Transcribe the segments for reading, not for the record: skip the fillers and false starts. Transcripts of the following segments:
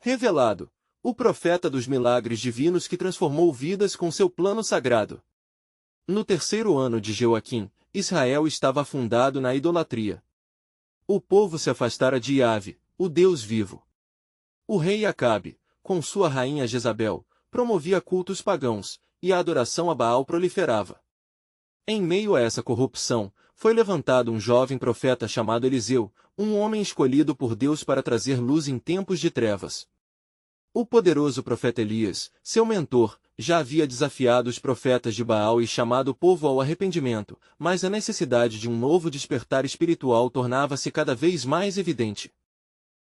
Revelado, o profeta dos milagres divinos que transformou vidas com seu plano sagrado. No terceiro ano de Joaquim, Israel estava afundado na idolatria. O povo se afastara de Yahvé, o Deus vivo. O rei Acabe, com sua rainha Jezabel, promovia cultos pagãos, e a adoração a Baal proliferava. Em meio a essa corrupção, foi levantado um jovem profeta chamado Eliseu, um homem escolhido por Deus para trazer luz em tempos de trevas. O poderoso profeta Elias, seu mentor, já havia desafiado os profetas de Baal e chamado o povo ao arrependimento, mas a necessidade de um novo despertar espiritual tornava-se cada vez mais evidente.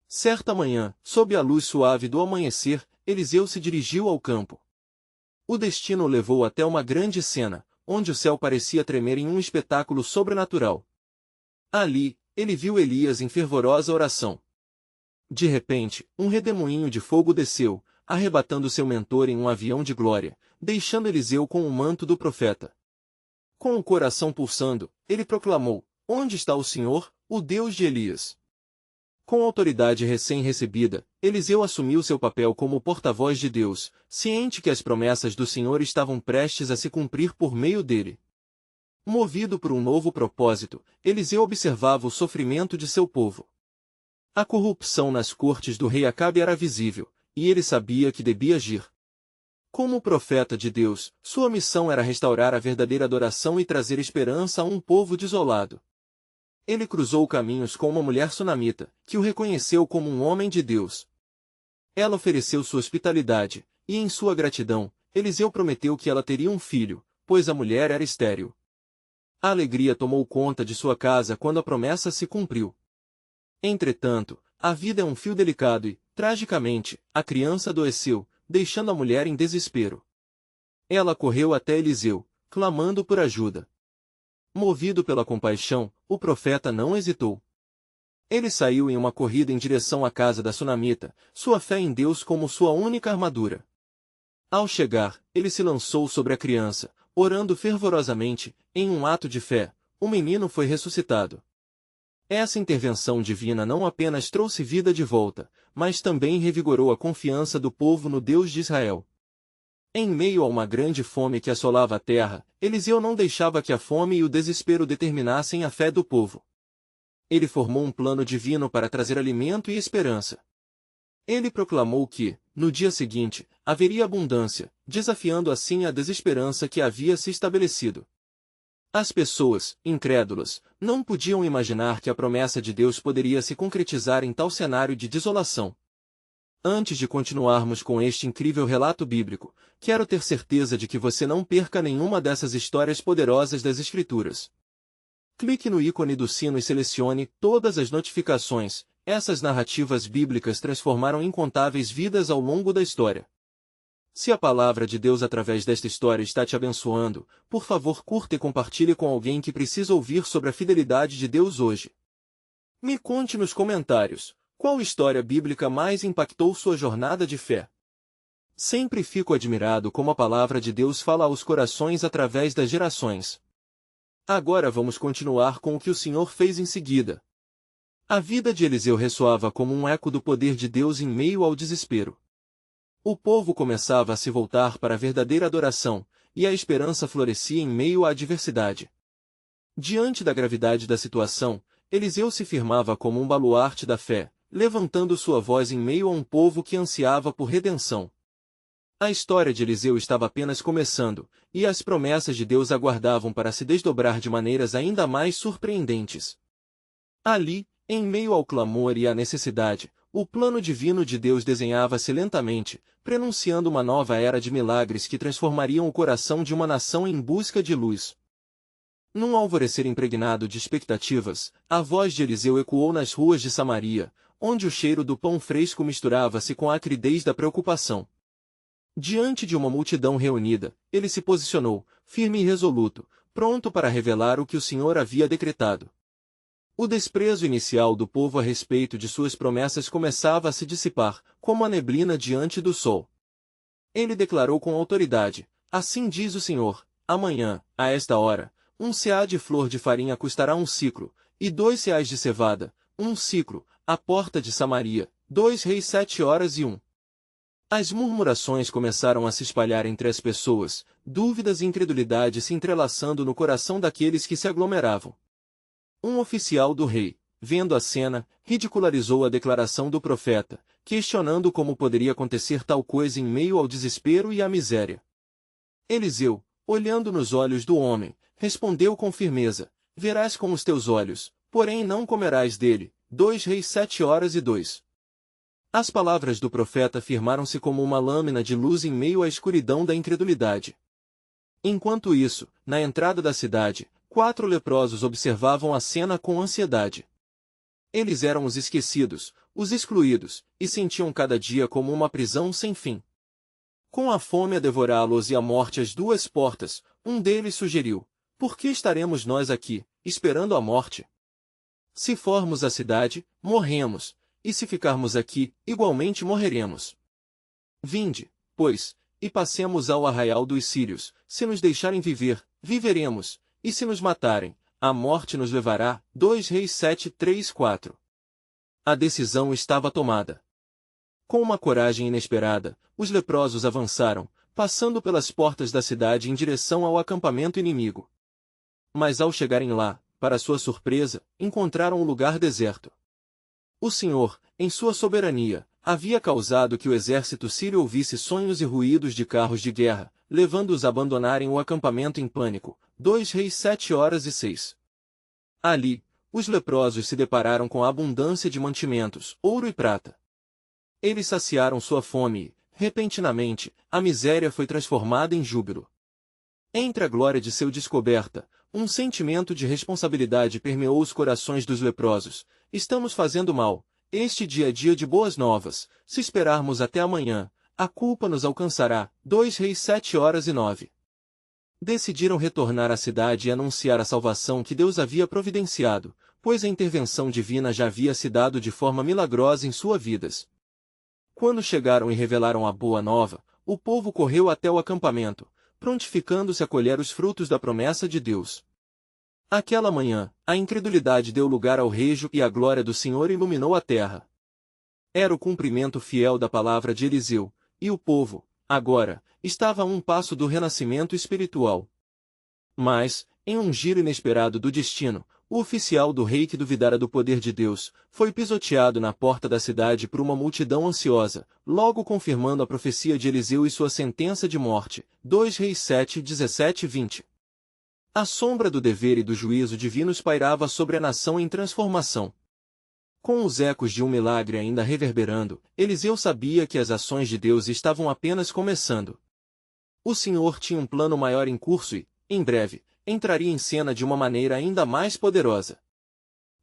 Certa manhã, sob a luz suave do amanhecer, Eliseu se dirigiu ao campo. O destino o levou até uma grande cena, onde o céu parecia tremer em um espetáculo sobrenatural. Ali, ele viu Elias em fervorosa oração. De repente, um redemoinho de fogo desceu, arrebatando seu mentor em um avião de glória, deixando Eliseu com o manto do profeta. Com o coração pulsando, ele proclamou: "Onde está o Senhor, o Deus de Elias?" Com autoridade recém-recebida, Eliseu assumiu seu papel como porta-voz de Deus, ciente que as promessas do Senhor estavam prestes a se cumprir por meio dele. Movido por um novo propósito, Eliseu observava o sofrimento de seu povo. A corrupção nas cortes do rei Acabe era visível, e ele sabia que devia agir. Como profeta de Deus, sua missão era restaurar a verdadeira adoração e trazer esperança a um povo desolado. Ele cruzou caminhos com uma mulher sunamita, que o reconheceu como um homem de Deus. Ela ofereceu sua hospitalidade, e em sua gratidão, Eliseu prometeu que ela teria um filho, pois a mulher era estéril. A alegria tomou conta de sua casa quando a promessa se cumpriu. Entretanto, a vida é um fio delicado e, tragicamente, a criança adoeceu, deixando a mulher em desespero. Ela correu até Eliseu, clamando por ajuda. Movido pela compaixão, o profeta não hesitou. Ele saiu em uma corrida em direção à casa da sunamita, sua fé em Deus como sua única armadura. Ao chegar, ele se lançou sobre a criança, orando fervorosamente. Em um ato de fé, o menino foi ressuscitado. Essa intervenção divina não apenas trouxe vida de volta, mas também revigorou a confiança do povo no Deus de Israel. Em meio a uma grande fome que assolava a terra, Eliseu não deixava que a fome e o desespero determinassem a fé do povo. Ele formou um plano divino para trazer alimento e esperança. Ele proclamou que, no dia seguinte, haveria abundância, desafiando assim a desesperança que havia se estabelecido. As pessoas, incrédulas, não podiam imaginar que a promessa de Deus poderia se concretizar em tal cenário de desolação. Antes de continuarmos com este incrível relato bíblico, quero ter certeza de que você não perca nenhuma dessas histórias poderosas das Escrituras. Clique no ícone do sino e selecione todas as notificações. Essas narrativas bíblicas transformaram incontáveis vidas ao longo da história. Se a palavra de Deus através desta história está te abençoando, por favor curta e compartilhe com alguém que precisa ouvir sobre a fidelidade de Deus hoje. Me conte nos comentários, qual história bíblica mais impactou sua jornada de fé? Sempre fico admirado como a palavra de Deus fala aos corações através das gerações. Agora vamos continuar com o que o Senhor fez em seguida. A vida de Eliseu ressoava como um eco do poder de Deus em meio ao desespero. O povo começava a se voltar para a verdadeira adoração, e a esperança florescia em meio à adversidade. Diante da gravidade da situação, Eliseu se firmava como um baluarte da fé, levantando sua voz em meio a um povo que ansiava por redenção. A história de Eliseu estava apenas começando, e as promessas de Deus aguardavam para se desdobrar de maneiras ainda mais surpreendentes. Ali, em meio ao clamor e à necessidade, o plano divino de Deus desenhava-se lentamente, prenunciando uma nova era de milagres que transformariam o coração de uma nação em busca de luz. Num alvorecer impregnado de expectativas, a voz de Eliseu ecoou nas ruas de Samaria, onde o cheiro do pão fresco misturava-se com a acridez da preocupação. Diante de uma multidão reunida, ele se posicionou, firme e resoluto, pronto para revelar o que o Senhor havia decretado. O desprezo inicial do povo a respeito de suas promessas começava a se dissipar, como a neblina diante do sol. Ele declarou com autoridade: "Assim diz o Senhor, amanhã, a esta hora, 1 seá de flor de farinha custará 1 siclo, e 2 seás de cevada, 1 siclo, à porta de Samaria, 2 Reis 7h01. As murmurações começaram a se espalhar entre as pessoas, dúvidas e incredulidade se entrelaçando no coração daqueles que se aglomeravam. Um oficial do rei, vendo a cena, ridicularizou a declaração do profeta, questionando como poderia acontecer tal coisa em meio ao desespero e à miséria. Eliseu, olhando nos olhos do homem, respondeu com firmeza: verás com os teus olhos, porém não comerás dele. 2 Reis 7h02. As palavras do profeta firmaram-se como uma lâmina de luz em meio à escuridão da incredulidade. Enquanto isso, na entrada da cidade, 4 leprosos observavam a cena com ansiedade. Eles eram os esquecidos, os excluídos, e sentiam cada dia como uma prisão sem fim. Com a fome a devorá-los e a morte às duas portas, um deles sugeriu: por que estaremos nós aqui, esperando a morte? Se formos à cidade, morremos, e se ficarmos aqui, igualmente morreremos. Vinde, pois, e passemos ao arraial dos sírios. Se nos deixarem viver, viveremos, e se nos matarem, a morte nos levará. 2 Reis 7:3-4. A decisão estava tomada. Com uma coragem inesperada, os leprosos avançaram, passando pelas portas da cidade em direção ao acampamento inimigo. Mas ao chegarem lá, para sua surpresa, encontraram o lugar deserto. O Senhor, em sua soberania, havia causado que o exército sírio ouvisse sonhos e ruídos de carros de guerra, levando-os a abandonarem o acampamento em pânico. 2 Reis 7h06. Ali, os leprosos se depararam com a abundância de mantimentos, ouro e prata. Eles saciaram sua fome e, repentinamente, a miséria foi transformada em júbilo. Entre a glória de sua descoberta, um sentimento de responsabilidade permeou os corações dos leprosos. Estamos fazendo mal. Este dia é dia de boas novas. Se esperarmos até amanhã, a culpa nos alcançará. 2 Reis 7h09. Decidiram retornar à cidade e anunciar a salvação que Deus havia providenciado, pois a intervenção divina já havia se dado de forma milagrosa em suas vidas. Quando chegaram e revelaram a boa nova, o povo correu até o acampamento, prontificando-se a colher os frutos da promessa de Deus. Aquela manhã, a incredulidade deu lugar ao rejo e a glória do Senhor iluminou a terra. Era o cumprimento fiel da palavra de Eliseu, e o povo, agora, estava a um passo do renascimento espiritual. Mas, em um giro inesperado do destino, o oficial do rei que duvidara do poder de Deus, foi pisoteado na porta da cidade por uma multidão ansiosa, logo confirmando a profecia de Eliseu e sua sentença de morte. 2 Reis 7:17-20. A sombra do dever e do juízo divinos pairava sobre a nação em transformação. Com os ecos de um milagre ainda reverberando, Eliseu sabia que as ações de Deus estavam apenas começando. O Senhor tinha um plano maior em curso e, em breve, entraria em cena de uma maneira ainda mais poderosa.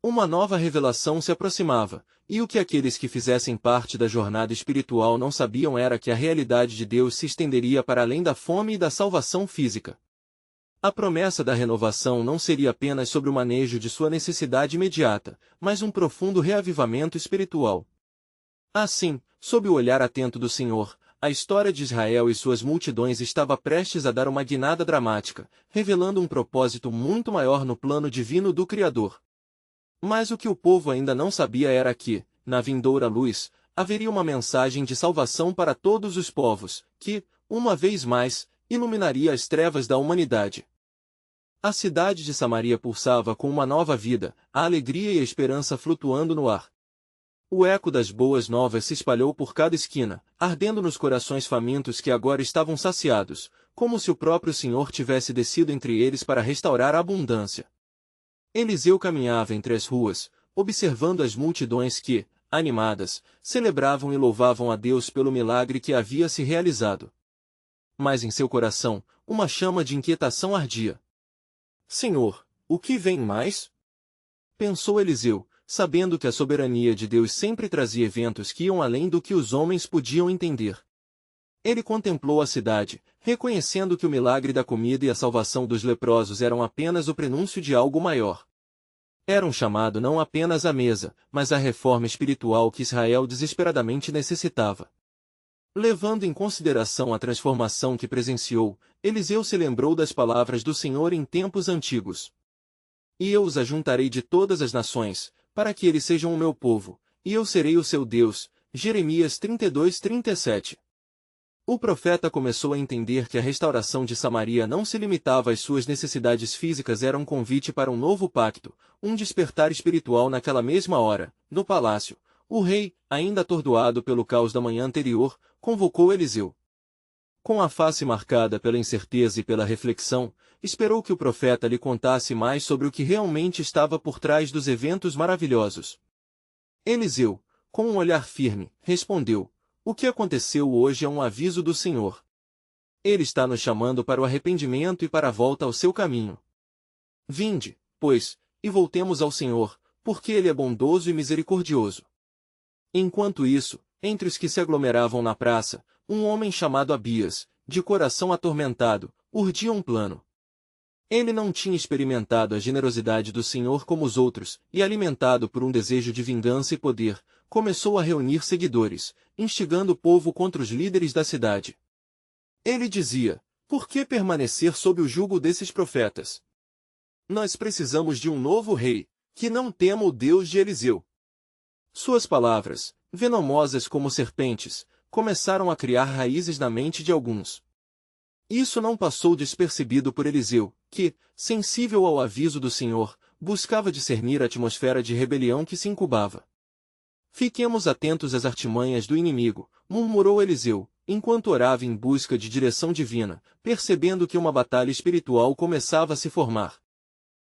Uma nova revelação se aproximava, e o que aqueles que fizessem parte da jornada espiritual não sabiam era que a realidade de Deus se estenderia para além da fome e da salvação física. A promessa da renovação não seria apenas sobre o manejo de sua necessidade imediata, mas um profundo reavivamento espiritual. Assim, sob o olhar atento do Senhor, a história de Israel e suas multidões estava prestes a dar uma guinada dramática, revelando um propósito muito maior no plano divino do Criador. Mas o que o povo ainda não sabia era que, na vindoura luz, haveria uma mensagem de salvação para todos os povos, que, uma vez mais, iluminaria as trevas da humanidade. A cidade de Samaria pulsava com uma nova vida, a alegria e a esperança flutuando no ar. O eco das boas novas se espalhou por cada esquina, ardendo nos corações famintos que agora estavam saciados, como se o próprio Senhor tivesse descido entre eles para restaurar a abundância. Eliseu caminhava entre as ruas, observando as multidões que, animadas, celebravam e louvavam a Deus pelo milagre que havia se realizado. Mas em seu coração, uma chama de inquietação ardia. Senhor, o que vem mais? Pensou Eliseu, sabendo que a soberania de Deus sempre trazia eventos que iam além do que os homens podiam entender. Ele contemplou a cidade, reconhecendo que o milagre da comida e a salvação dos leprosos eram apenas o prenúncio de algo maior. Era um chamado não apenas à mesa, mas à reforma espiritual que Israel desesperadamente necessitava. Levando em consideração a transformação que presenciou, Eliseu se lembrou das palavras do Senhor em tempos antigos. E eu os ajuntarei de todas as nações, para que eles sejam o meu povo, e eu serei o seu Deus, Jeremias 32:37. O profeta começou a entender que a restauração de Samaria não se limitava às suas necessidades físicas, era um convite para um novo pacto, um despertar espiritual. Naquela mesma hora, no palácio, o rei, ainda atordoado pelo caos da manhã anterior, convocou Eliseu. Com a face marcada pela incerteza e pela reflexão, esperou que o profeta lhe contasse mais sobre o que realmente estava por trás dos eventos maravilhosos. Eliseu, com um olhar firme, respondeu: "O que aconteceu hoje é um aviso do Senhor. Ele está nos chamando para o arrependimento e para a volta ao seu caminho. Vinde, pois, e voltemos ao Senhor, porque Ele é bondoso e misericordioso." Enquanto isso, entre os que se aglomeravam na praça, um homem chamado Abias, de coração atormentado, urdia um plano. Ele não tinha experimentado a generosidade do Senhor como os outros, e alimentado por um desejo de vingança e poder, começou a reunir seguidores, instigando o povo contra os líderes da cidade. Ele dizia: "Por que permanecer sob o jugo desses profetas? Nós precisamos de um novo rei, que não tema o Deus de Eliseu." Suas palavras, venomosas como serpentes, começaram a criar raízes na mente de alguns. Isso não passou despercebido por Eliseu, que, sensível ao aviso do Senhor, buscava discernir a atmosfera de rebelião que se incubava. "Fiquemos atentos às artimanhas do inimigo", murmurou Eliseu, enquanto orava em busca de direção divina, percebendo que uma batalha espiritual começava a se formar.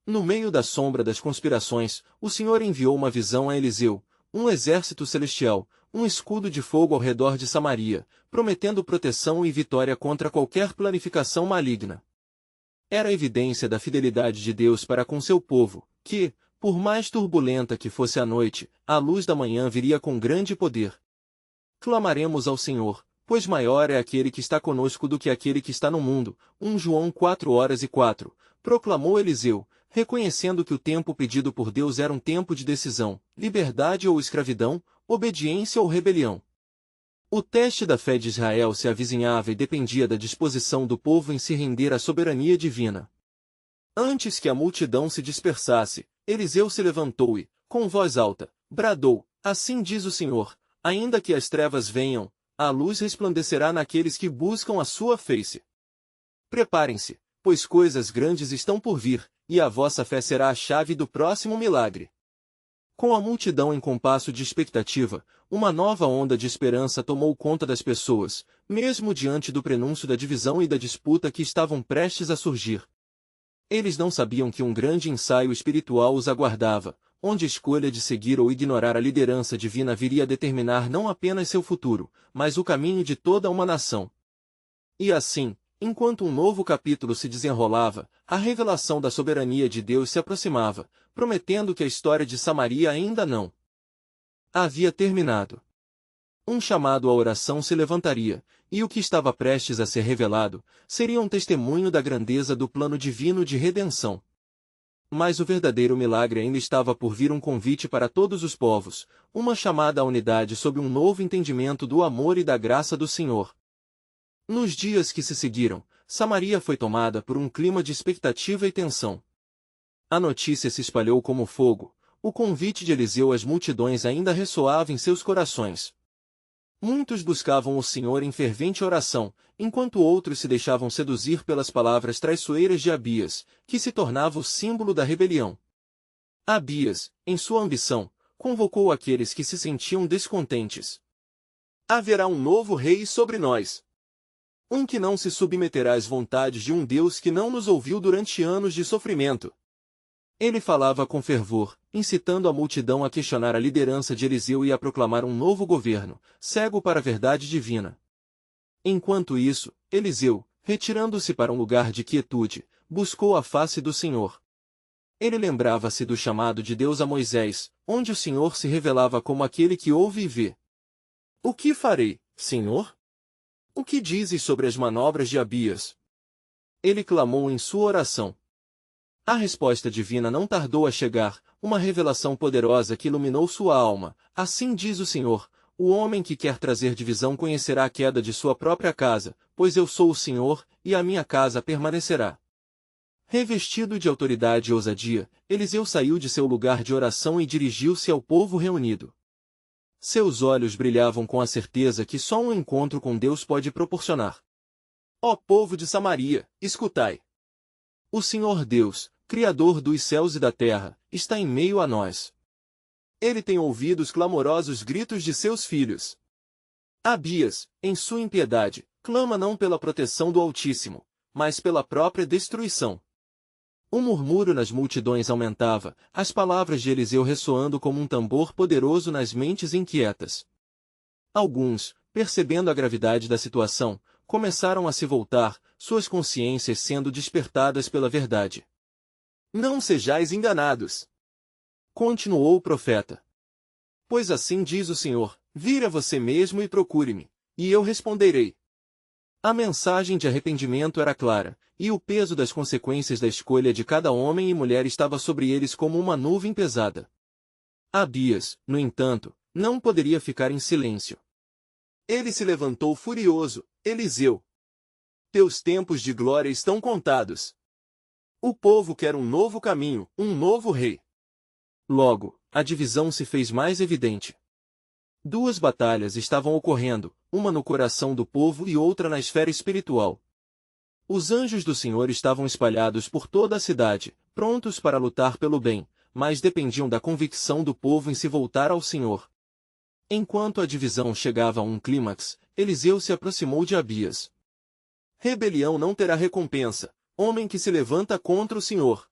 No meio da sombra das conspirações, o Senhor enviou uma visão a Eliseu, um exército celestial, um escudo de fogo ao redor de Samaria, prometendo proteção e vitória contra qualquer planificação maligna. Era a evidência da fidelidade de Deus para com seu povo, que, por mais turbulenta que fosse a noite, a luz da manhã viria com grande poder. "Clamaremos ao Senhor, pois maior é aquele que está conosco do que aquele que está no mundo." 1 João 4:4, proclamou Eliseu, reconhecendo que o tempo pedido por Deus era um tempo de decisão, liberdade ou escravidão, obediência ou rebelião. O teste da fé de Israel se avizinhava e dependia da disposição do povo em se render à soberania divina. Antes que a multidão se dispersasse, Eliseu se levantou e, com voz alta, bradou: "Assim diz o Senhor, ainda que as trevas venham, a luz resplandecerá naqueles que buscam a sua face. Preparem-se, pois coisas grandes estão por vir, e a vossa fé será a chave do próximo milagre." Com a multidão em compasso de expectativa, uma nova onda de esperança tomou conta das pessoas, mesmo diante do prenúncio da divisão e da disputa que estavam prestes a surgir. Eles não sabiam que um grande ensaio espiritual os aguardava, onde a escolha de seguir ou ignorar a liderança divina viria a determinar não apenas seu futuro, mas o caminho de toda uma nação. E assim, enquanto um novo capítulo se desenrolava, a revelação da soberania de Deus se aproximava, prometendo que a história de Samaria ainda não havia terminado. Um chamado à oração se levantaria, e o que estava prestes a ser revelado seria um testemunho da grandeza do plano divino de redenção. Mas o verdadeiro milagre ainda estava por vir, um convite para todos os povos, uma chamada à unidade sob um novo entendimento do amor e da graça do Senhor. Nos dias que se seguiram, Samaria foi tomada por um clima de expectativa e tensão. A notícia se espalhou como fogo, o convite de Eliseu às multidões ainda ressoava em seus corações. Muitos buscavam o Senhor em fervente oração, enquanto outros se deixavam seduzir pelas palavras traiçoeiras de Abias, que se tornava o símbolo da rebelião. Abias, em sua ambição, convocou aqueles que se sentiam descontentes. "Haverá um novo rei sobre nós. Um que não se submeterá às vontades de um Deus que não nos ouviu durante anos de sofrimento." Ele falava com fervor, incitando a multidão a questionar a liderança de Eliseu e a proclamar um novo governo, cego para a verdade divina. Enquanto isso, Eliseu, retirando-se para um lugar de quietude, buscou a face do Senhor. Ele lembrava-se do chamado de Deus a Moisés, onde o Senhor se revelava como aquele que ouve e vê. "O que farei, Senhor? O que dizes sobre as manobras de Abias?" Ele clamou em sua oração. A resposta divina não tardou a chegar, uma revelação poderosa que iluminou sua alma. "Assim diz o Senhor, o homem que quer trazer divisão conhecerá a queda de sua própria casa, pois eu sou o Senhor, e a minha casa permanecerá." Revestido de autoridade e ousadia, Eliseu saiu de seu lugar de oração e dirigiu-se ao povo reunido. Seus olhos brilhavam com a certeza que só um encontro com Deus pode proporcionar. Ó povo de Samaria, escutai! O Senhor Deus, Criador dos céus e da terra, está em meio a nós. Ele tem ouvido os clamorosos gritos de seus filhos. Abias, em sua impiedade, clama não pela proteção do Altíssimo, mas pela própria destruição. O murmúrio nas multidões aumentava, as palavras de Eliseu ressoando como um tambor poderoso nas mentes inquietas. Alguns, percebendo a gravidade da situação, começaram a se voltar, suas consciências sendo despertadas pela verdade. Não sejais enganados! Continuou o profeta. Pois assim diz o Senhor, vire a você mesmo e procure-me, e eu responderei. A mensagem de arrependimento era clara, e o peso das consequências da escolha de cada homem e mulher estava sobre eles como uma nuvem pesada. Abias, no entanto, não poderia ficar em silêncio. Ele se levantou furioso. Eliseu, teus tempos de glória estão contados. O povo quer um novo caminho, um novo rei. Logo, a divisão se fez mais evidente. Duas batalhas estavam ocorrendo, uma no coração do povo e outra na esfera espiritual. Os anjos do Senhor estavam espalhados por toda a cidade, prontos para lutar pelo bem, mas dependiam da convicção do povo em se voltar ao Senhor. Enquanto a divisão chegava a um clímax, Eliseu se aproximou de Abias. Rebelião não terá recompensa, homem que se levanta contra o Senhor.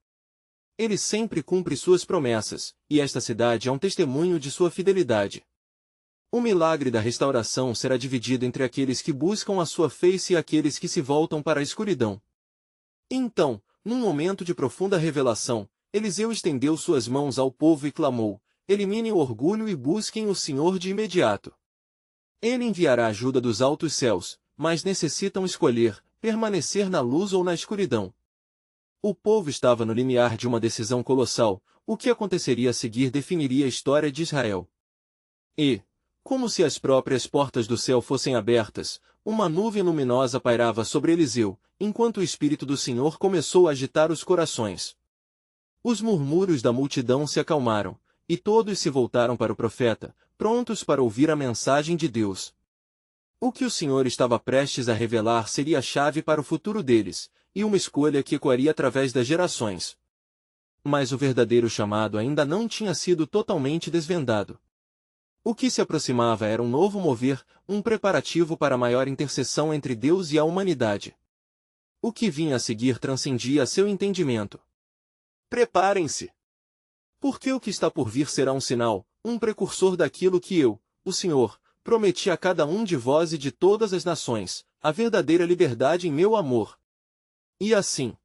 Ele sempre cumpre suas promessas, e esta cidade é um testemunho de sua fidelidade. O milagre da restauração será dividido entre aqueles que buscam a sua face e aqueles que se voltam para a escuridão. Então, num momento de profunda revelação, Eliseu estendeu suas mãos ao povo e clamou, eliminem o orgulho e busquem o Senhor de imediato. Ele enviará ajuda dos altos céus, mas necessitam escolher, permanecer na luz ou na escuridão. O povo estava no limiar de uma decisão colossal, o que aconteceria a seguir definiria a história de Israel. E, como se as próprias portas do céu fossem abertas, uma nuvem luminosa pairava sobre Eliseu, enquanto o Espírito do Senhor começou a agitar os corações. Os murmúrios da multidão se acalmaram, e todos se voltaram para o profeta, prontos para ouvir a mensagem de Deus. O que o Senhor estava prestes a revelar seria a chave para o futuro deles, e uma escolha que ecoaria através das gerações. Mas o verdadeiro chamado ainda não tinha sido totalmente desvendado. O que se aproximava era um novo mover, um preparativo para a maior intercessão entre Deus e a humanidade. O que vinha a seguir transcendia seu entendimento. Preparem-se! Porque o que está por vir será um sinal, um precursor daquilo que eu, o Senhor, prometi a cada um de vós e de todas as nações, a verdadeira liberdade em meu amor. E assim,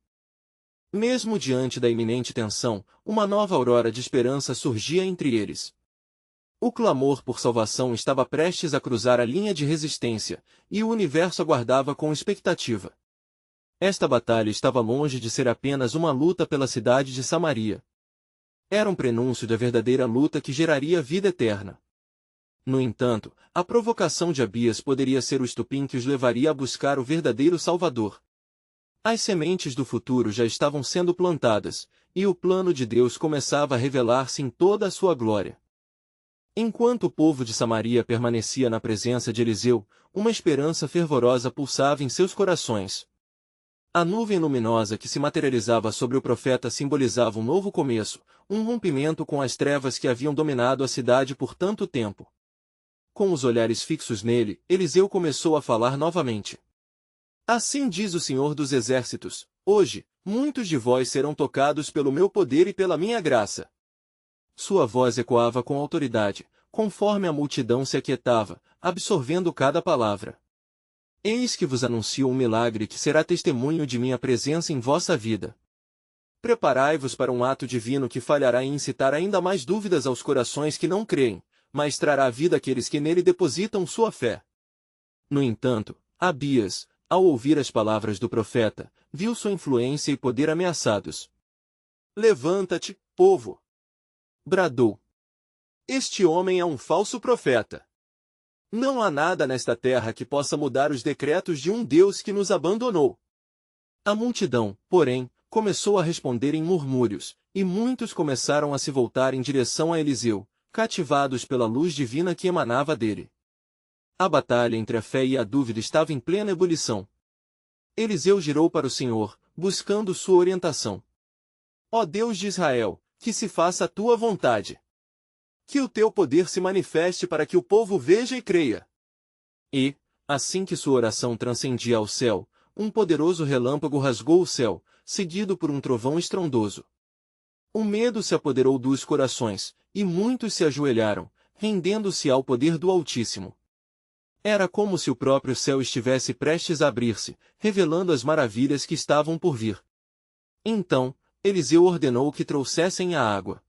mesmo diante da iminente tensão, uma nova aurora de esperança surgia entre eles. O clamor por salvação estava prestes a cruzar a linha de resistência, e o universo aguardava com expectativa. Esta batalha estava longe de ser apenas uma luta pela cidade de Samaria. Era um prenúncio da verdadeira luta que geraria vida eterna. No entanto, a provocação de Abias poderia ser o estupim que os levaria a buscar o verdadeiro Salvador. As sementes do futuro já estavam sendo plantadas, e o plano de Deus começava a revelar-se em toda a sua glória. Enquanto o povo de Samaria permanecia na presença de Eliseu, uma esperança fervorosa pulsava em seus corações. A nuvem luminosa que se materializava sobre o profeta simbolizava um novo começo, um rompimento com as trevas que haviam dominado a cidade por tanto tempo. Com os olhares fixos nele, Eliseu começou a falar novamente. Assim diz o Senhor dos Exércitos, hoje, muitos de vós serão tocados pelo meu poder e pela minha graça. Sua voz ecoava com autoridade, conforme a multidão se aquietava, absorvendo cada palavra. Eis que vos anuncio um milagre que será testemunho de minha presença em vossa vida. Preparai-vos para um ato divino que falhará em incitar ainda mais dúvidas aos corações que não creem, mas trará à vida aqueles que nele depositam sua fé. No entanto, Abias, ao ouvir as palavras do profeta, viu sua influência e poder ameaçados. Levanta-te, povo! Bradou. Este homem é um falso profeta. Não há nada nesta terra que possa mudar os decretos de um Deus que nos abandonou. A multidão, porém, começou a responder em murmúrios, e muitos começaram a se voltar em direção a Eliseu, cativados pela luz divina que emanava dele. A batalha entre a fé e a dúvida estava em plena ebulição. Eliseu girou para o Senhor, buscando sua orientação. Ó Deus de Israel, que se faça a tua vontade. Que o teu poder se manifeste para que o povo veja e creia. E, assim que sua oração transcendia ao céu, um poderoso relâmpago rasgou o céu, seguido por um trovão estrondoso. O medo se apoderou dos corações, e muitos se ajoelharam, rendendo-se ao poder do Altíssimo. Era como se o próprio céu estivesse prestes a abrir-se, revelando as maravilhas que estavam por vir. Então, Eliseu ordenou que trouxessem a água.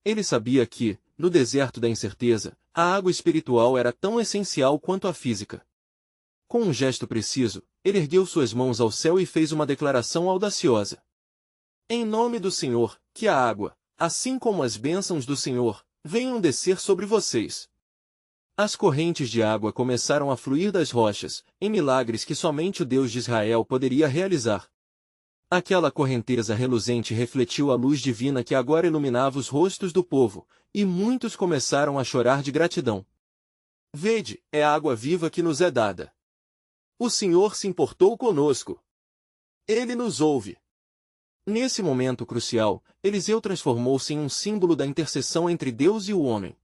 Ele sabia que, no deserto da incerteza, a água espiritual era tão essencial quanto a física. Com um gesto preciso, ele ergueu suas mãos ao céu e fez uma declaração audaciosa. Em nome do Senhor, que a água, assim como as bênçãos do Senhor, venham descer sobre vocês. As correntes de água começaram a fluir das rochas, em milagres que somente o Deus de Israel poderia realizar. Aquela correnteza reluzente refletiu a luz divina que agora iluminava os rostos do povo, e muitos começaram a chorar de gratidão. Vede, é a água viva que nos é dada. O Senhor se importou conosco. Ele nos ouve. Nesse momento crucial, Eliseu transformou-se em um símbolo da intercessão entre Deus e o homem.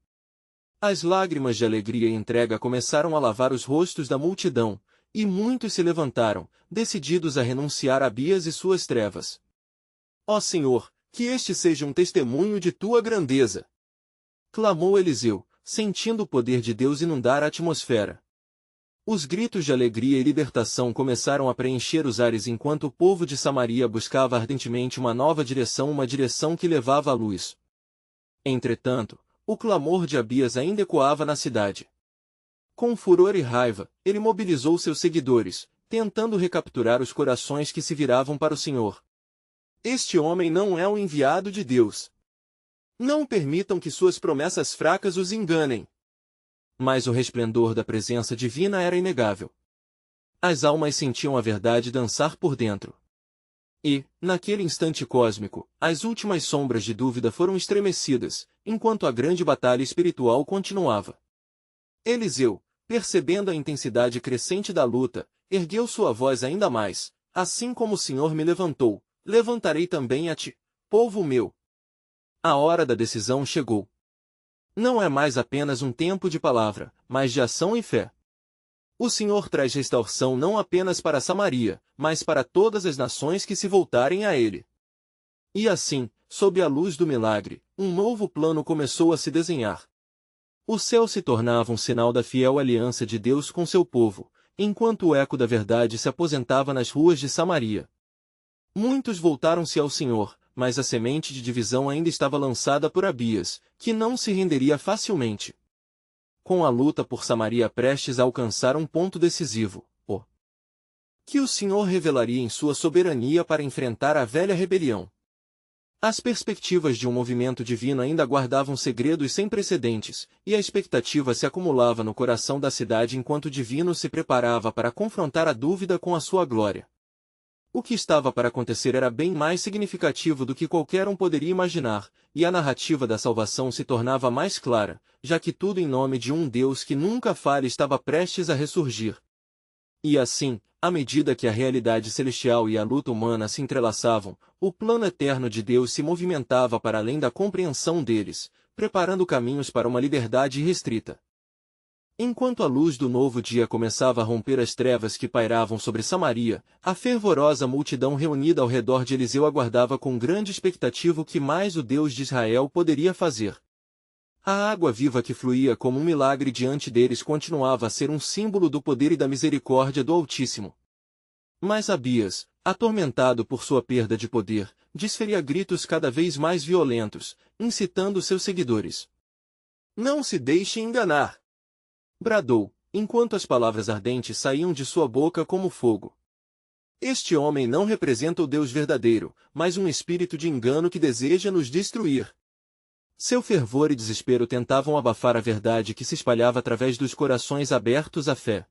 As lágrimas de alegria e entrega começaram a lavar os rostos da multidão, e muitos se levantaram, decididos a renunciar a Abias e suas trevas. Ó Senhor, que este seja um testemunho de tua grandeza! Clamou Eliseu, sentindo o poder de Deus inundar a atmosfera. Os gritos de alegria e libertação começaram a preencher os ares enquanto o povo de Samaria buscava ardentemente uma nova direção, uma direção que levava à luz. Entretanto, o clamor de Abias ainda ecoava na cidade. Com furor e raiva, ele mobilizou seus seguidores, tentando recapturar os corações que se viravam para o Senhor. Este homem não é um enviado de Deus. Não permitam que suas promessas fracas os enganem. Mas o resplendor da presença divina era inegável. As almas sentiam a verdade dançar por dentro. E, naquele instante cósmico, as últimas sombras de dúvida foram estremecidas, enquanto a grande batalha espiritual continuava. Eliseu, percebendo a intensidade crescente da luta, ergueu sua voz ainda mais: assim como o Senhor me levantou, levantarei também a ti, povo meu. A hora da decisão chegou. Não é mais apenas um tempo de palavra, mas de ação e fé. O Senhor traz restauração não apenas para Samaria, mas para todas as nações que se voltarem a Ele. E assim, sob a luz do milagre, um novo plano começou a se desenhar. O céu se tornava um sinal da fiel aliança de Deus com seu povo, enquanto o eco da verdade se aposentava nas ruas de Samaria. Muitos voltaram-se ao Senhor, mas a semente de divisão ainda estava lançada por Abias, que não se renderia facilmente. Com a luta por Samaria prestes a alcançar um ponto decisivo, que o Senhor revelaria em sua soberania para enfrentar a velha rebelião. As perspectivas de um movimento divino ainda guardavam segredos sem precedentes, e a expectativa se acumulava no coração da cidade enquanto o divino se preparava para confrontar a dúvida com a sua glória. O que estava para acontecer era bem mais significativo do que qualquer um poderia imaginar, e a narrativa da salvação se tornava mais clara, já que tudo em nome de um Deus que nunca falha estava prestes a ressurgir. E assim, à medida que a realidade celestial e a luta humana se entrelaçavam, o plano eterno de Deus se movimentava para além da compreensão deles, preparando caminhos para uma liberdade irrestrita. Enquanto a luz do novo dia começava a romper as trevas que pairavam sobre Samaria, a fervorosa multidão reunida ao redor de Eliseu aguardava com grande expectativa o que mais o Deus de Israel poderia fazer. A água viva que fluía como um milagre diante deles continuava a ser um símbolo do poder e da misericórdia do Altíssimo. Mas Abias, atormentado por sua perda de poder, desferia gritos cada vez mais violentos, incitando seus seguidores. Não se deixe enganar! Bradou, enquanto as palavras ardentes saíam de sua boca como fogo. Este homem não representa o Deus verdadeiro, mas um espírito de engano que deseja nos destruir. Seu fervor e desespero tentavam abafar a verdade que se espalhava através dos corações abertos à fé.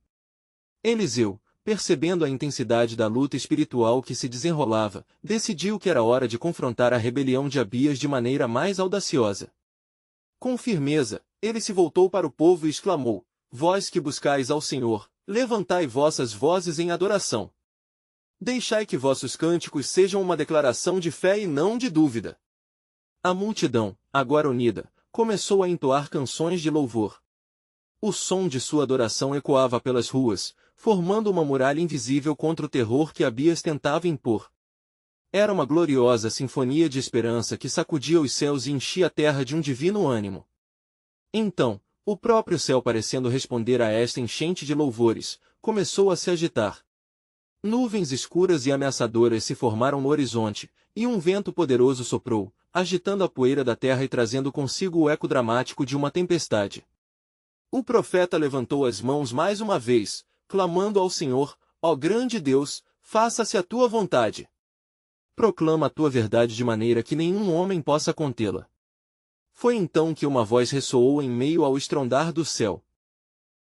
Eliseu, percebendo a intensidade da luta espiritual que se desenrolava, decidiu que era hora de confrontar a rebelião de Abias de maneira mais audaciosa. Com firmeza, ele se voltou para o povo e exclamou: Vós que buscais ao Senhor, levantai vossas vozes em adoração. Deixai que vossos cânticos sejam uma declaração de fé e não de dúvida. A multidão, agora unida, começou a entoar canções de louvor. O som de sua adoração ecoava pelas ruas, formando uma muralha invisível contra o terror que Abias tentava impor. Era uma gloriosa sinfonia de esperança que sacudia os céus e enchia a terra de um divino ânimo. Então, o próprio céu, parecendo responder a esta enchente de louvores, começou a se agitar. Nuvens escuras e ameaçadoras se formaram no horizonte, e um vento poderoso soprou, agitando a poeira da terra e trazendo consigo o eco dramático de uma tempestade. O profeta levantou as mãos mais uma vez, clamando ao Senhor: Ó grande Deus, faça-se a tua vontade. Proclama a tua verdade de maneira que nenhum homem possa contê-la. Foi então que uma voz ressoou em meio ao estrondar do céu.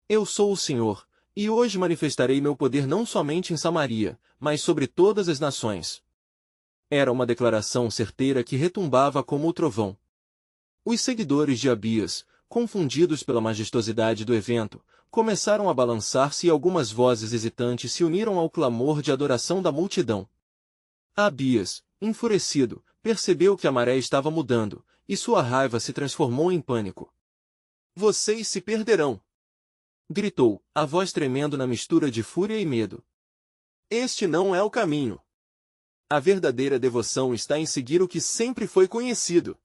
Eu sou o Senhor, e hoje manifestarei meu poder não somente em Samaria, mas sobre todas as nações. Era uma declaração certeira que retumbava como o trovão. Os seguidores de Abias, confundidos pela majestosidade do evento, começaram a balançar-se e algumas vozes hesitantes se uniram ao clamor de adoração da multidão. Abias, enfurecido, percebeu que a maré estava mudando, e sua raiva se transformou em pânico. Vocês se perderão! Gritou, a voz tremendo na mistura de fúria e medo. Este não é o caminho. A verdadeira devoção está em seguir o que sempre foi conhecido.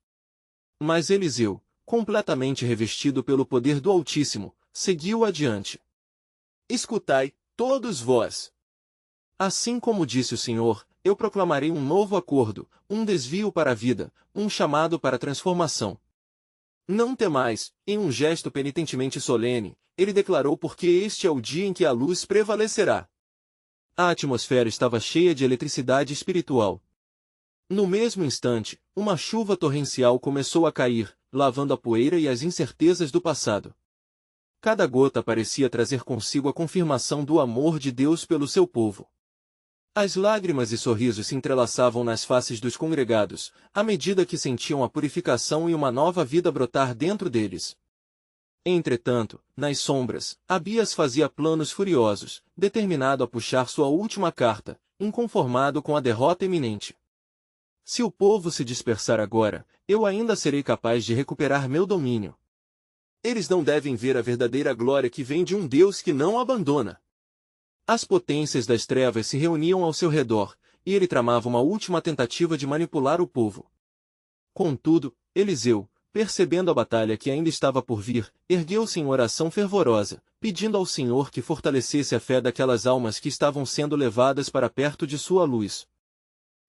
Mas Eliseu, completamente revestido pelo poder do Altíssimo, seguiu adiante. Escutai, todos vós! Assim como disse o Senhor, eu proclamarei um novo acordo, um desvio para a vida, um chamado para a transformação. Não temais, em um gesto penitentemente solene, ele declarou, porque este é o dia em que a luz prevalecerá. A atmosfera estava cheia de eletricidade espiritual. No mesmo instante, uma chuva torrencial começou a cair, lavando a poeira e as incertezas do passado. Cada gota parecia trazer consigo a confirmação do amor de Deus pelo seu povo. As lágrimas e sorrisos se entrelaçavam nas faces dos congregados, à medida que sentiam a purificação e uma nova vida brotar dentro deles. Entretanto, nas sombras, Abias fazia planos furiosos, determinado a puxar sua última carta, inconformado com a derrota iminente. Se o povo se dispersar agora, eu ainda serei capaz de recuperar meu domínio. Eles não devem ver a verdadeira glória que vem de um Deus que não abandona. As potências das trevas se reuniam ao seu redor, e ele tramava uma última tentativa de manipular o povo. Contudo, Eliseu, percebendo a batalha que ainda estava por vir, ergueu-se em oração fervorosa, pedindo ao Senhor que fortalecesse a fé daquelas almas que estavam sendo levadas para perto de sua luz.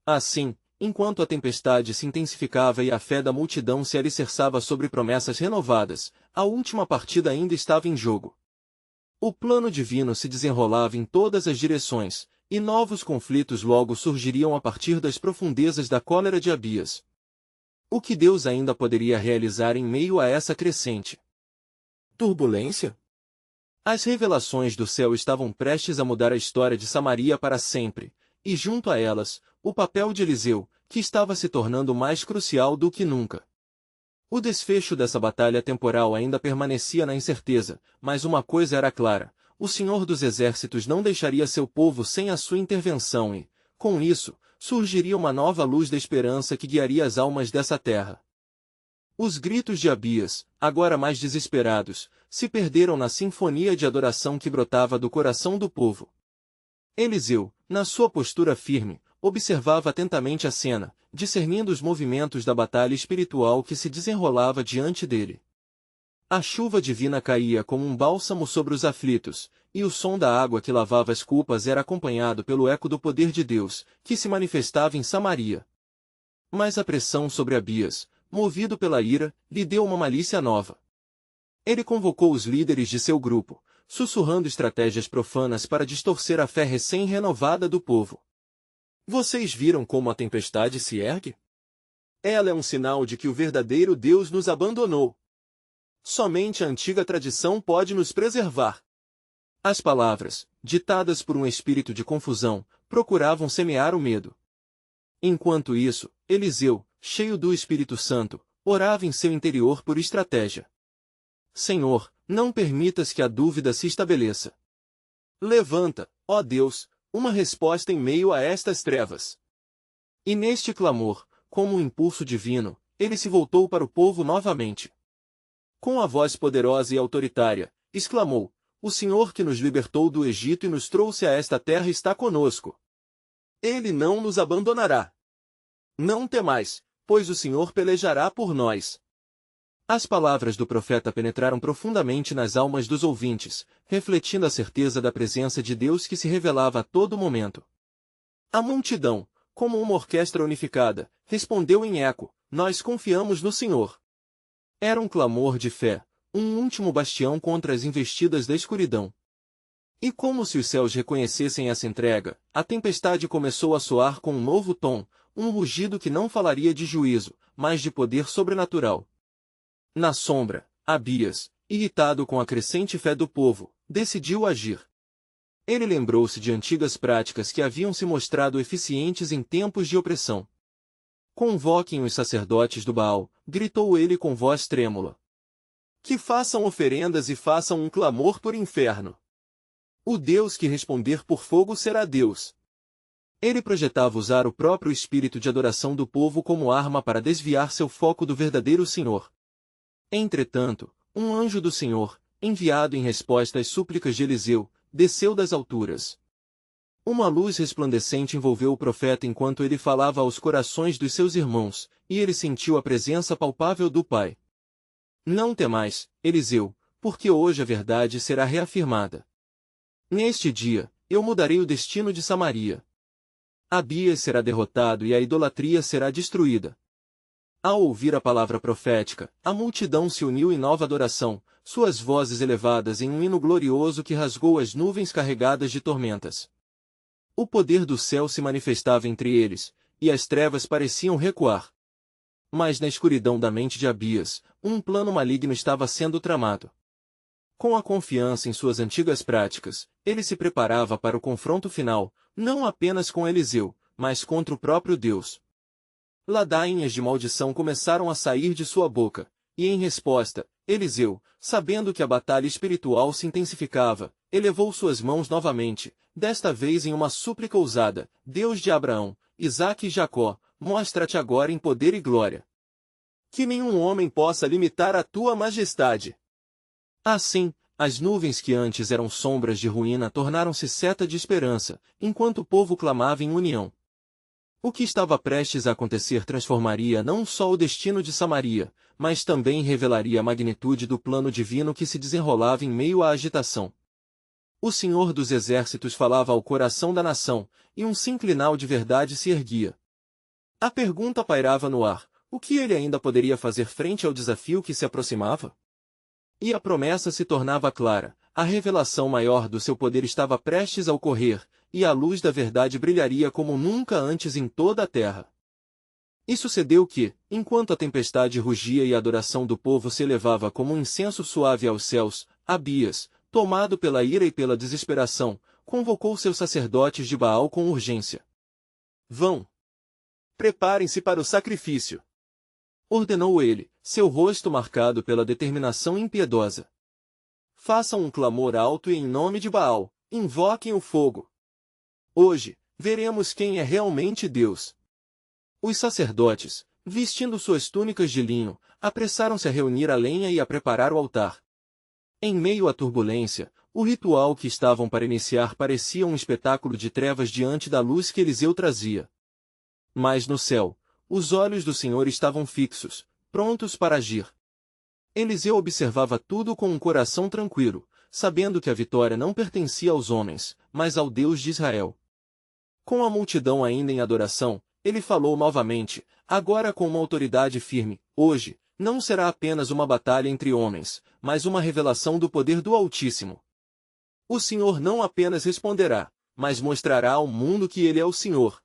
Assim, enquanto a tempestade se intensificava e a fé da multidão se alicerçava sobre promessas renovadas, a última partida ainda estava em jogo. O plano divino se desenrolava em todas as direções, e novos conflitos logo surgiriam a partir das profundezas da cólera de Abias. O que Deus ainda poderia realizar em meio a essa crescente turbulência? As revelações do céu estavam prestes a mudar a história de Samaria para sempre, e junto a elas, o papel de Eliseu, que estava se tornando mais crucial do que nunca. O desfecho dessa batalha temporal ainda permanecia na incerteza, mas uma coisa era clara: o Senhor dos Exércitos não deixaria seu povo sem a sua intervenção e, com isso, surgiria uma nova luz da esperança que guiaria as almas dessa terra. Os gritos de Abias, agora mais desesperados, se perderam na sinfonia de adoração que brotava do coração do povo. Eliseu, na sua postura firme, observava atentamente a cena, discernindo os movimentos da batalha espiritual que se desenrolava diante dele. A chuva divina caía como um bálsamo sobre os aflitos, e o som da água que lavava as culpas era acompanhado pelo eco do poder de Deus, que se manifestava em Samaria. Mas a pressão sobre Abias, movido pela ira, lhe deu uma malícia nova. Ele convocou os líderes de seu grupo, sussurrando estratégias profanas para distorcer a fé recém-renovada do povo. Vocês viram como a tempestade se ergue? Ela é um sinal de que o verdadeiro Deus nos abandonou. Somente a antiga tradição pode nos preservar. As palavras, ditadas por um espírito de confusão, procuravam semear o medo. Enquanto isso, Eliseu, cheio do Espírito Santo, orava em seu interior por estratégia. Senhor, não permitas que a dúvida se estabeleça. Levanta, ó Deus, uma resposta em meio a estas trevas. E neste clamor, como um impulso divino, ele se voltou para o povo novamente. Com a voz poderosa e autoritária, exclamou: O Senhor que nos libertou do Egito e nos trouxe a esta terra está conosco. Ele não nos abandonará. Não temais, pois o Senhor pelejará por nós. As palavras do profeta penetraram profundamente nas almas dos ouvintes, refletindo a certeza da presença de Deus que se revelava a todo momento. A multidão, como uma orquestra unificada, respondeu em eco: Nós confiamos no Senhor. Era um clamor de fé, um último bastião contra as investidas da escuridão. E como se os céus reconhecessem essa entrega, a tempestade começou a soar com um novo tom, um rugido que não falaria de juízo, mas de poder sobrenatural. Na sombra, Abias, irritado com a crescente fé do povo, decidiu agir. Ele lembrou-se de antigas práticas que haviam se mostrado eficientes em tempos de opressão. Convoquem os sacerdotes do Baal, gritou ele com voz trêmula. Que façam oferendas e façam um clamor por inferno. O Deus que responder por fogo será Deus. Ele projetava usar o próprio espírito de adoração do povo como arma para desviar seu foco do verdadeiro Senhor. Entretanto, um anjo do Senhor, enviado em resposta às súplicas de Eliseu, desceu das alturas. Uma luz resplandecente envolveu o profeta enquanto ele falava aos corações dos seus irmãos, e ele sentiu a presença palpável do Pai. Não temais, Eliseu, porque hoje a verdade será reafirmada. Neste dia, eu mudarei o destino de Samaria. Abias será derrotado e a idolatria será destruída. Ao ouvir a palavra profética, a multidão se uniu em nova adoração, suas vozes elevadas em um hino glorioso que rasgou as nuvens carregadas de tormentas. O poder do céu se manifestava entre eles, e as trevas pareciam recuar. Mas na escuridão da mente de Abias, um plano maligno estava sendo tramado. Com a confiança em suas antigas práticas, ele se preparava para o confronto final, não apenas com Eliseu, mas contra o próprio Deus. Ladainhas de maldição começaram a sair de sua boca, e em resposta, Eliseu, sabendo que a batalha espiritual se intensificava, elevou suas mãos novamente, desta vez em uma súplica ousada: Deus de Abraão, Isaque e Jacó, mostra-te agora em poder e glória. Que nenhum homem possa limitar a tua majestade. Assim, as nuvens que antes eram sombras de ruína tornaram-se seta de esperança, enquanto o povo clamava em união. O que estava prestes a acontecer transformaria não só o destino de Samaria, mas também revelaria a magnitude do plano divino que se desenrolava em meio à agitação. O Senhor dos Exércitos falava ao coração da nação, e um sinclinal de verdade se erguia. A pergunta pairava no ar: o que ele ainda poderia fazer frente ao desafio que se aproximava? E a promessa se tornava clara: a revelação maior do seu poder estava prestes a ocorrer, e a luz da verdade brilharia como nunca antes em toda a terra. E sucedeu que, enquanto a tempestade rugia e a adoração do povo se elevava como um incenso suave aos céus, Abias, tomado pela ira e pela desesperação, convocou seus sacerdotes de Baal com urgência. Vão! Preparem-se para o sacrifício! Ordenou ele, seu rosto marcado pela determinação impiedosa. Façam um clamor alto e em nome de Baal, invoquem o fogo. Hoje, veremos quem é realmente Deus. Os sacerdotes, vestindo suas túnicas de linho, apressaram-se a reunir a lenha e a preparar o altar. Em meio à turbulência, o ritual que estavam para iniciar parecia um espetáculo de trevas diante da luz que Eliseu trazia. Mas no céu, os olhos do Senhor estavam fixos, prontos para agir. Eliseu observava tudo com um coração tranquilo, sabendo que a vitória não pertencia aos homens, mas ao Deus de Israel. Com a multidão ainda em adoração, ele falou novamente, agora com uma autoridade firme: hoje, não será apenas uma batalha entre homens, mas uma revelação do poder do Altíssimo. O Senhor não apenas responderá, mas mostrará ao mundo que ele é o Senhor.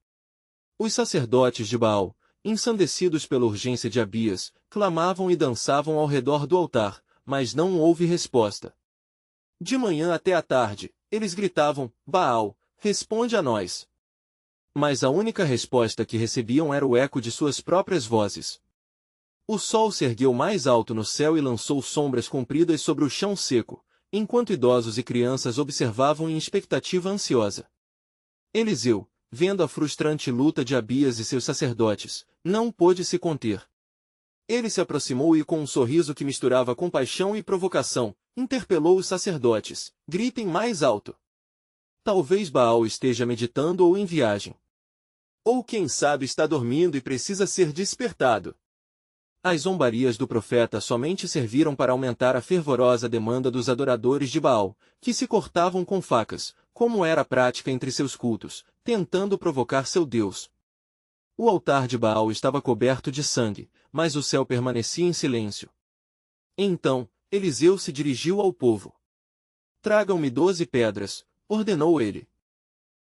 Os sacerdotes de Baal, ensandecidos pela urgência de Abias, clamavam e dançavam ao redor do altar, mas não houve resposta. De manhã até à tarde, eles gritavam: Baal, responde a nós. Mas a única resposta que recebiam era o eco de suas próprias vozes. O sol se ergueu mais alto no céu e lançou sombras compridas sobre o chão seco, enquanto idosos e crianças observavam em expectativa ansiosa. Eliseu, vendo a frustrante luta de Abias e seus sacerdotes, não pôde se conter. Ele se aproximou e, com um sorriso que misturava compaixão e provocação, interpelou os sacerdotes: gritem mais alto. Talvez Baal esteja meditando ou em viagem. Ou quem sabe está dormindo e precisa ser despertado. As zombarias do profeta somente serviram para aumentar a fervorosa demanda dos adoradores de Baal, que se cortavam com facas, como era a prática entre seus cultos, tentando provocar seu Deus. O altar de Baal estava coberto de sangue, mas o céu permanecia em silêncio. Então, Eliseu se dirigiu ao povo. Tragam-me 12 pedras, ordenou ele.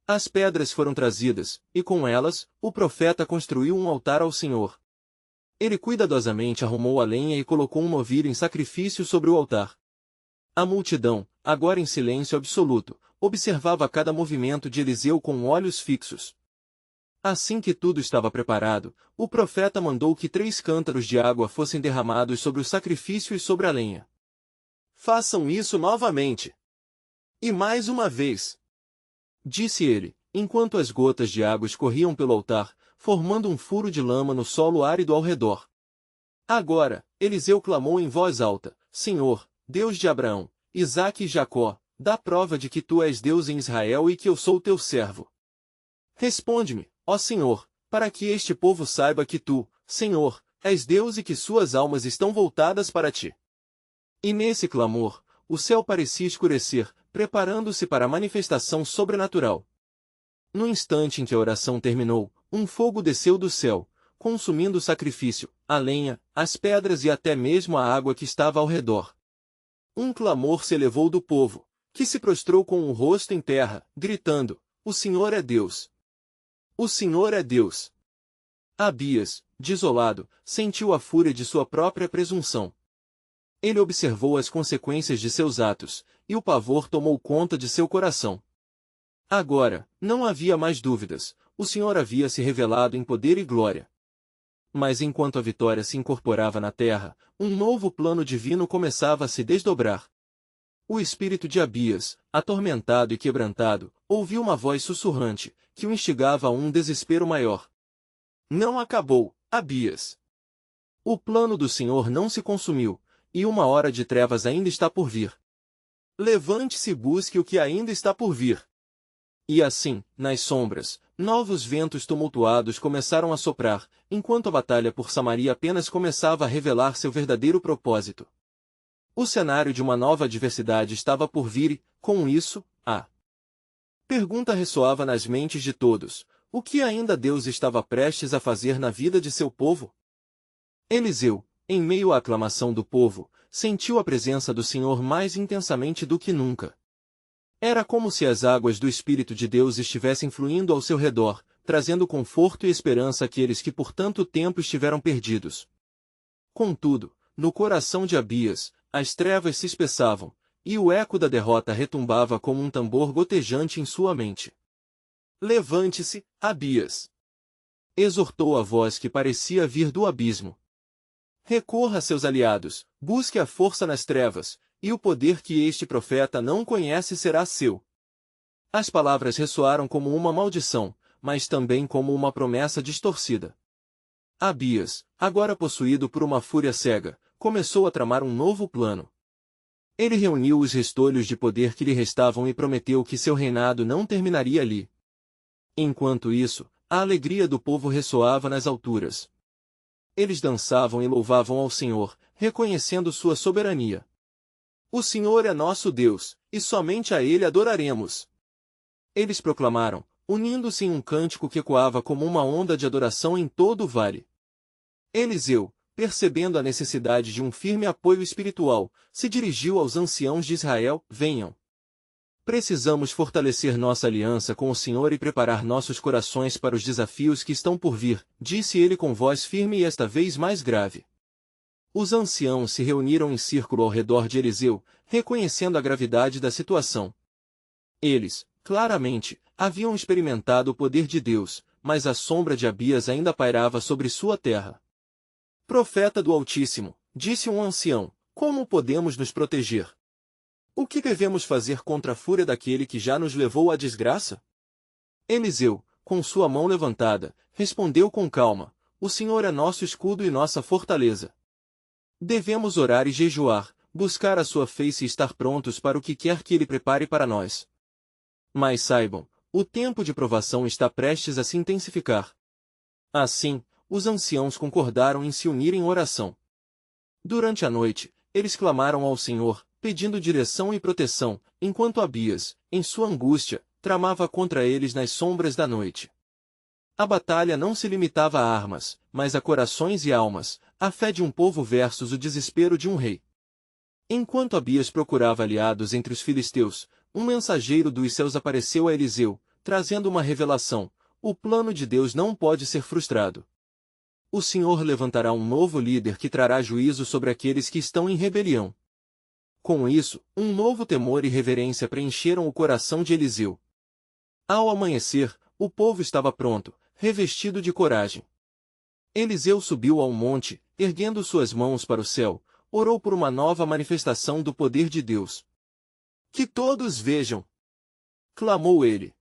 As pedras foram trazidas, e com elas, o profeta construiu um altar ao Senhor. Ele cuidadosamente arrumou a lenha e colocou um novilho em sacrifício sobre o altar. A multidão, agora em silêncio absoluto, observava cada movimento de Eliseu com olhos fixos. Assim que tudo estava preparado, o profeta mandou que 3 cântaros de água fossem derramados sobre o sacrifício e sobre a lenha. Façam isso novamente. E mais uma vez, disse ele, enquanto as gotas de água escorriam pelo altar, formando um furo de lama no solo árido ao redor. Agora, Eliseu clamou em voz alta: Senhor, Deus de Abraão, Isaque e Jacó, dá prova de que tu és Deus em Israel e que eu sou teu servo. Responde-me, ó Senhor, para que este povo saiba que tu, Senhor, és Deus e que suas almas estão voltadas para ti. E nesse clamor, o céu parecia escurecer, preparando-se para a manifestação sobrenatural. No instante em que a oração terminou, um fogo desceu do céu, consumindo o sacrifício, a lenha, as pedras e até mesmo a água que estava ao redor. Um clamor se elevou do povo, que se prostrou com o rosto em terra, gritando: O Senhor é Deus! O Senhor é Deus! Abias, desolado, sentiu a fúria de sua própria presunção. Ele observou as consequências de seus atos, e o pavor tomou conta de seu coração. Agora, não havia mais dúvidas, o Senhor havia se revelado em poder e glória. Mas enquanto a vitória se incorporava na terra, um novo plano divino começava a se desdobrar. O espírito de Abias, atormentado e quebrantado, ouviu uma voz sussurrante, que o instigava a um desespero maior. Não acabou, Abias. O plano do Senhor não se consumiu, e uma hora de trevas ainda está por vir. Levante-se e busque o que ainda está por vir. E assim, nas sombras, novos ventos tumultuados começaram a soprar, enquanto a batalha por Samaria apenas começava a revelar seu verdadeiro propósito. O cenário de uma nova adversidade estava por vir e, com isso, a pergunta ressoava nas mentes de todos: o que ainda Deus estava prestes a fazer na vida de seu povo? Eliseu, em meio à aclamação do povo, sentiu a presença do Senhor mais intensamente do que nunca. Era como se as águas do Espírito de Deus estivessem fluindo ao seu redor, trazendo conforto e esperança àqueles que por tanto tempo estiveram perdidos. Contudo, no coração de Abias, as trevas se espessavam, e o eco da derrota retumbava como um tambor gotejante em sua mente. Levante-se, Abias! Exortou a voz que parecia vir do abismo. Recorra a seus aliados, busque a força nas trevas, e o poder que este profeta não conhece será seu. As palavras ressoaram como uma maldição, mas também como uma promessa distorcida. Abias, agora possuído por uma fúria cega, começou a tramar um novo plano. Ele reuniu os restolhos de poder que lhe restavam e prometeu que seu reinado não terminaria ali. Enquanto isso, a alegria do povo ressoava nas alturas. Eles dançavam e louvavam ao Senhor, reconhecendo sua soberania. O Senhor é nosso Deus, e somente a Ele adoraremos. Eles proclamaram, unindo-se em um cântico que ecoava como uma onda de adoração em todo o vale. Eliseu, percebendo a necessidade de um firme apoio espiritual, se dirigiu aos anciãos de Israel: venham. Precisamos fortalecer nossa aliança com o Senhor e preparar nossos corações para os desafios que estão por vir, disse ele com voz firme e esta vez mais grave. Os anciãos se reuniram em círculo ao redor de Eliseu, reconhecendo a gravidade da situação. Eles, claramente, haviam experimentado o poder de Deus, mas a sombra de Abias ainda pairava sobre sua terra. Profeta do Altíssimo, disse um ancião, como podemos nos proteger? O que devemos fazer contra a fúria daquele que já nos levou à desgraça? Eliseu, com sua mão levantada, respondeu com calma, o Senhor é nosso escudo e nossa fortaleza. Devemos orar e jejuar, buscar a sua face e estar prontos para o que quer que ele prepare para nós. Mas saibam, o tempo de provação está prestes a se intensificar. Assim, os anciãos concordaram em se unir em oração. Durante a noite, eles clamaram ao Senhor, pedindo direção e proteção, enquanto Abias, em sua angústia, tramava contra eles nas sombras da noite. A batalha não se limitava a armas, mas a corações e almas, a fé de um povo versus o desespero de um rei. Enquanto Abias procurava aliados entre os filisteus, um mensageiro dos céus apareceu a Eliseu, trazendo uma revelação: o plano de Deus não pode ser frustrado. O Senhor levantará um novo líder que trará juízo sobre aqueles que estão em rebelião. Com isso, um novo temor e reverência preencheram o coração de Eliseu. Ao amanhecer, o povo estava pronto, revestido de coragem. Eliseu subiu ao monte, erguendo suas mãos para o céu, orou por uma nova manifestação do poder de Deus. Que todos vejam! Clamou ele.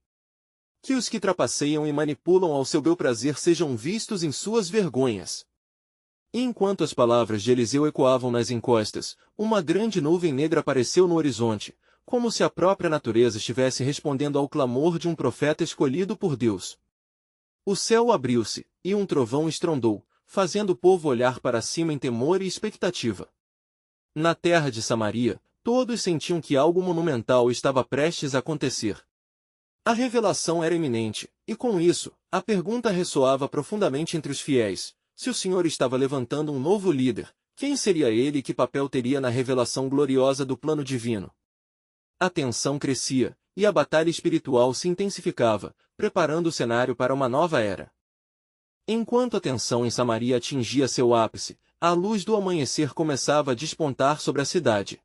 Que os que trapaceiam e manipulam ao seu bel prazer sejam vistos em suas vergonhas. E enquanto as palavras de Eliseu ecoavam nas encostas, uma grande nuvem negra apareceu no horizonte, como se a própria natureza estivesse respondendo ao clamor de um profeta escolhido por Deus. O céu abriu-se, e um trovão estrondou, fazendo o povo olhar para cima em temor e expectativa. Na terra de Samaria, todos sentiam que algo monumental estava prestes a acontecer. A revelação era iminente, e com isso, a pergunta ressoava profundamente entre os fiéis: se o Senhor estava levantando um novo líder, quem seria ele e que papel teria na revelação gloriosa do plano divino? A tensão crescia, e a batalha espiritual se intensificava, preparando o cenário para uma nova era. Enquanto a tensão em Samaria atingia seu ápice, a luz do amanhecer começava a despontar sobre a cidade.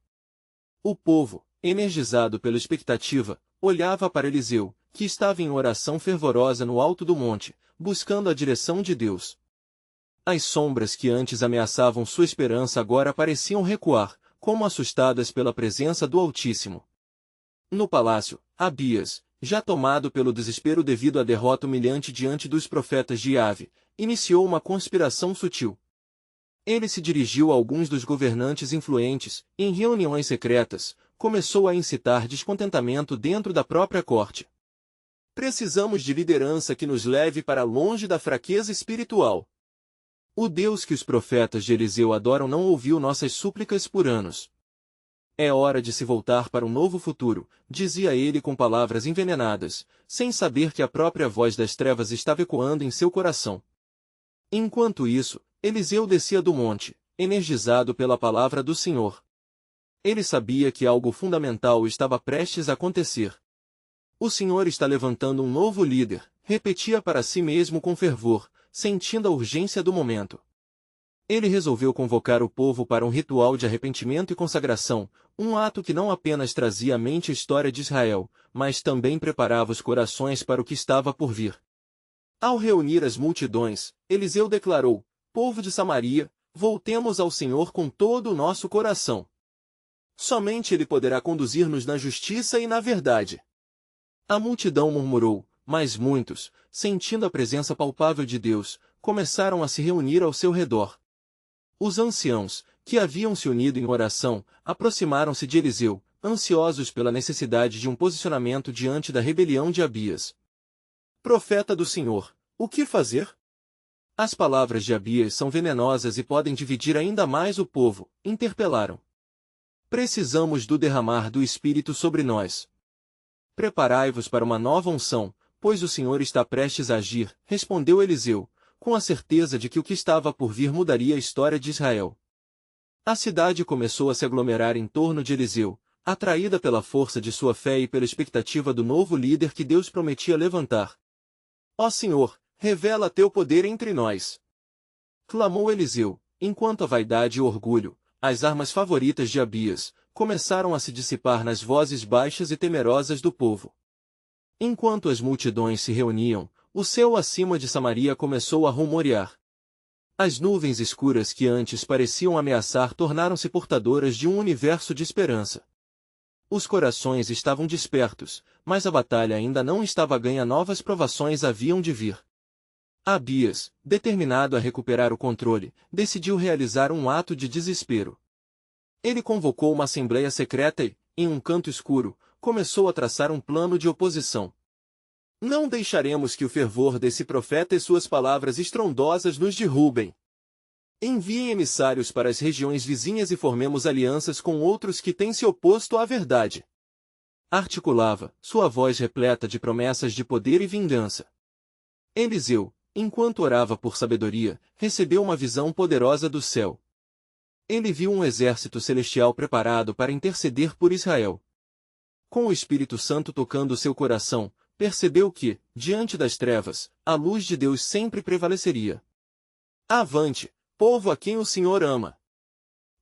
O povo, energizado pela expectativa, olhava para Eliseu, que estava em oração fervorosa no alto do monte, buscando a direção de Deus. As sombras que antes ameaçavam sua esperança agora pareciam recuar, como assustadas pela presença do Altíssimo. No palácio, Abias, já tomado pelo desespero devido à derrota humilhante diante dos profetas de Yahvé, iniciou uma conspiração sutil. Ele se dirigiu a alguns dos governantes influentes, e em reuniões secretas, começou a incitar descontentamento dentro da própria corte. Precisamos de liderança que nos leve para longe da fraqueza espiritual. O Deus que os profetas de Eliseu adoram não ouviu nossas súplicas por anos. É hora de se voltar para um novo futuro, dizia ele com palavras envenenadas, sem saber que a própria voz das trevas estava ecoando em seu coração. Enquanto isso, Eliseu descia do monte, energizado pela palavra do Senhor. Ele sabia que algo fundamental estava prestes a acontecer. O Senhor está levantando um novo líder, repetia para si mesmo com fervor, sentindo a urgência do momento. Ele resolveu convocar o povo para um ritual de arrependimento e consagração, um ato que não apenas trazia à mente a história de Israel, mas também preparava os corações para o que estava por vir. Ao reunir as multidões, Eliseu declarou: povo de Samaria, voltemos ao Senhor com todo o nosso coração. Somente Ele poderá conduzir-nos na justiça e na verdade. A multidão murmurou, mas muitos, sentindo a presença palpável de Deus, começaram a se reunir ao seu redor. Os anciãos, que haviam se unido em oração, aproximaram-se de Eliseu, ansiosos pela necessidade de um posicionamento diante da rebelião de Abias. Profeta do Senhor, o que fazer? As palavras de Abias são venenosas e podem dividir ainda mais o povo, interpelaram. Precisamos do derramar do Espírito sobre nós. Preparai-vos para uma nova unção, pois o Senhor está prestes a agir, respondeu Eliseu, com a certeza de que o que estava por vir mudaria a história de Israel. A cidade começou a se aglomerar em torno de Eliseu, atraída pela força de sua fé e pela expectativa do novo líder que Deus prometia levantar. Ó Senhor, revela teu poder entre nós! Clamou Eliseu, enquanto a vaidade e o orgulho, as armas favoritas de Abias, começaram a se dissipar nas vozes baixas e temerosas do povo. Enquanto as multidões se reuniam, o céu acima de Samaria começou a rumorear. As nuvens escuras que antes pareciam ameaçar tornaram-se portadoras de um universo de esperança. Os corações estavam despertos, mas a batalha ainda não estava ganha, novas provações haviam de vir. Abias, determinado a recuperar o controle, decidiu realizar um ato de desespero. Ele convocou uma assembleia secreta e, em um canto escuro, começou a traçar um plano de oposição. Não deixaremos que o fervor desse profeta e suas palavras estrondosas nos derrubem. Enviem emissários para as regiões vizinhas e formemos alianças com outros que têm se oposto à verdade. Articulava, sua voz repleta de promessas de poder e vingança. Eliseu, enquanto orava por sabedoria, recebeu uma visão poderosa do céu. Ele viu um exército celestial preparado para interceder por Israel. Com o Espírito Santo tocando seu coração, percebeu que, diante das trevas, a luz de Deus sempre prevaleceria. Avante, povo a quem o Senhor ama!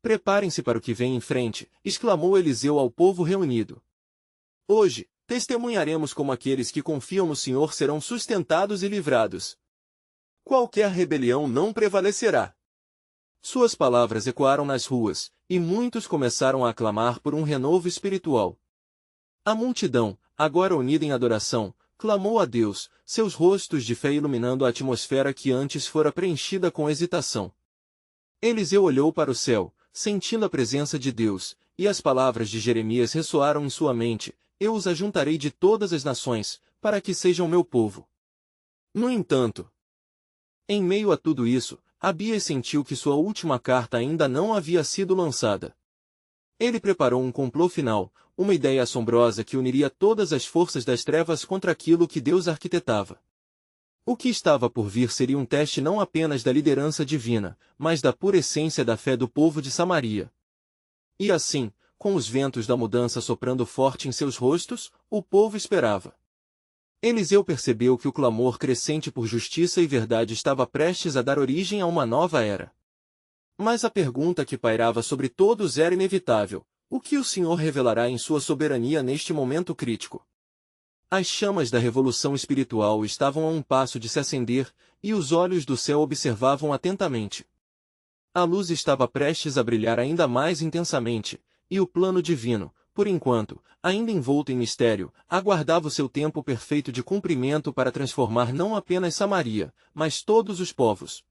Preparem-se para o que vem em frente, exclamou Eliseu ao povo reunido. Hoje, testemunharemos como aqueles que confiam no Senhor serão sustentados e livrados. Qualquer rebelião não prevalecerá. Suas palavras ecoaram nas ruas, e muitos começaram a aclamar por um renovo espiritual. A multidão, agora unida em adoração, clamou a Deus, seus rostos de fé iluminando a atmosfera que antes fora preenchida com hesitação. Eliseu olhou para o céu, sentindo a presença de Deus, e as palavras de Jeremias ressoaram em sua mente: eu os ajuntarei de todas as nações, para que sejam meu povo. No entanto, em meio a tudo isso, Abias sentiu que sua última carta ainda não havia sido lançada. Ele preparou um complô final, uma ideia assombrosa que uniria todas as forças das trevas contra aquilo que Deus arquitetava. O que estava por vir seria um teste não apenas da liderança divina, mas da pura essência da fé do povo de Samaria. E assim, com os ventos da mudança soprando forte em seus rostos, o povo esperava. Eliseu percebeu que o clamor crescente por justiça e verdade estava prestes a dar origem a uma nova era. Mas a pergunta que pairava sobre todos era inevitável: o que o Senhor revelará em sua soberania neste momento crítico? As chamas da revolução espiritual estavam a um passo de se acender, e os olhos do céu observavam atentamente. A luz estava prestes a brilhar ainda mais intensamente, e o plano divino, por enquanto, ainda envolto em mistério, aguardava o seu tempo perfeito de cumprimento para transformar não apenas Samaria, mas todos os povos.